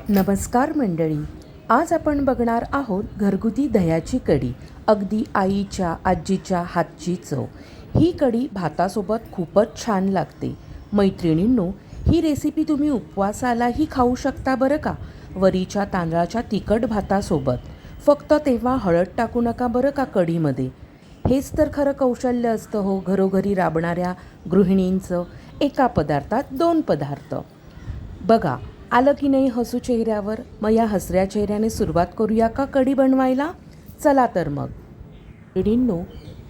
नमस्कार मंडळी, आज आपण बघणार आहोत घरगुती दह्याची कढी. अगदी आईच्या आजीच्या हातची चव. ही कढी भातासोबत खूपच छान लागते. मैत्रिणींनो, ही रेसिपी तुम्ही उपवासालाही खाऊ शकता बरं का, वरीच्या तांदळाच्या तिखट भातासोबत. फक्त तेव्हा हळद टाकू नका बरं का कढीमध्ये. हेच तर खरं कौशल्य असतं हो घरोघरी राबणाऱ्या गृहिणींचं. एका पदार्थात 2 पदार्थ. बघा, आलं की नाही हसू चेहऱ्यावर? मग या हसऱ्या चेहऱ्याने सुरुवात करूया का कढी बनवायला? चला तर मग. पिढींनो,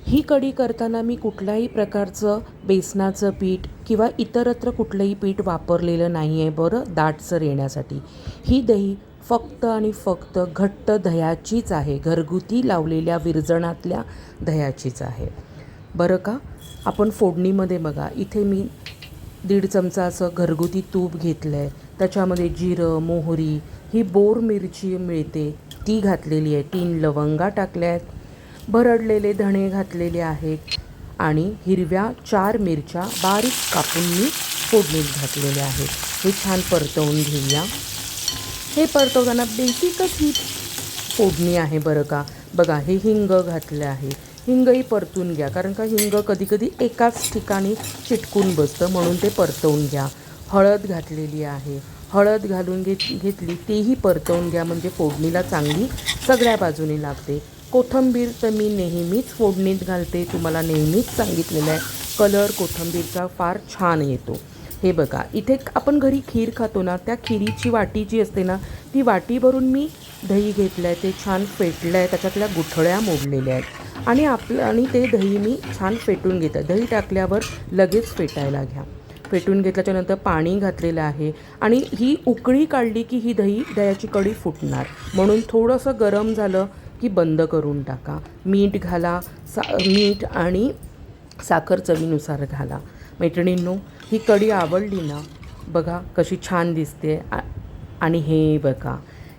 ही कढी करताना मी कुठल्याही प्रकारचं बेसनाचं पीठ किंवा इतरत्र कुठलंही पीठ वापरलेलं नाही आहे बरं, दाटसर येण्यासाठी. ही दही फक्त आणि फक्त घट्ट दह्याचीच आहे, घरगुती लावलेल्या विरजणातल्या दह्याचीच आहे बरं का. आपण फोडणीमध्ये बघा, इथे मी 1.5 चमचा असं घरगुती तूप घेतलं आहे. त्याच्यामध्ये जिरं, मोहरी, ही बोर मिरची मिळते ती घातलेली आहे. 3 लवंगा टाकल्या आहेत. भरडलेले धणे घातलेले आहेत आणि हिरव्या 4 मिरच्या बारीक कापून मी फोडणीत घातलेल्या आहेत. हे छान परतवून घेऊया. हे परतवताना बेसिकच ही फोडणी आहे बरं का. बघा, हे हिंग घातलं आहे. हिंगही परतून घ्या, कारण का हिंग कधीकधी एकाच ठिकाणी चिटकून बसतं, म्हणून ते परतवून घ्या. हळद घातलेली आहे. हळद घालून घेतली तेही परतवून घ्या, म्हणजे फोडणीला चांगली सगळ्या बाजूने लागते. कोथिंबीर तर मी नेहमीच फोडणीत घालते, तुम्हाला नेहमीच सांगितलेलं आहे. कलर कोथिंबीरचा फार छान येतो. हे बघा, इथे आपण घरी खीर खातो ना, त्या खिरीची वाटी जी असते ना, ती वाटी भरून मी दही घेतलं आहे. ते छान फेटलं आहे, त्याच्यातल्या गुठळ्या मोडलेल्या आहेत आणि ते दही मी छान फेटून घेते. दही टाकल्यावर लगेच फेटायला घ्या. फेटून घेतल्याच्यानंतर पाणी घातलेलं आहे आणि ही उकळी काढली की ही दह्याची कढी फुटणार, म्हणून थोडंसं गरम झालं की बंद करून टाका. मीठ घाला, मीठ आणि साखर चवीनुसार घाला. मैत्रिणींनो, ही कढी आवडली ना, बघा कशी छान दिसते. आणि हे बघा,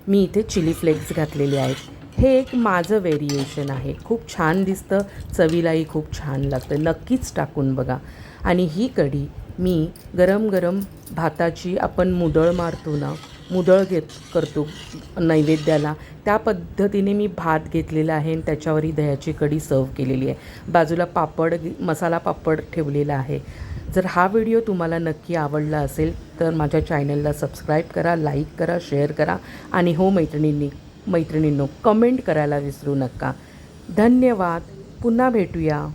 मी इथे चिली फ्लेक्स घातलेले आहेत. हे एक माझं व्हेरिएशन आहे. खूप छान दिसतं, चवीलाही खूप छान लागतं. नक्कीच टाकून बघा. आणि ही कढी मी गरम गरम भाताची, आपण मुदळ मारतो ना, मुदळ करतो नैवेद्याला, त्या पद्धतीने मी भात घेतलेला आहे आणि त्याच्यावर ही दह्याची कढी सर्व केलेली आहे. बाजूला मसाला पापड ठेवलेला आहे. जर हा व्हिडिओ तुम्हाला नक्की आवडला असेल तर माझ्या चॅनलला सबस्क्राईब करा, लाईक करा, शेअर करा आणि हो मैत्रिणींनो, कमेंट करायला विसरू नका. धन्यवाद. पुन्हा भेटूया.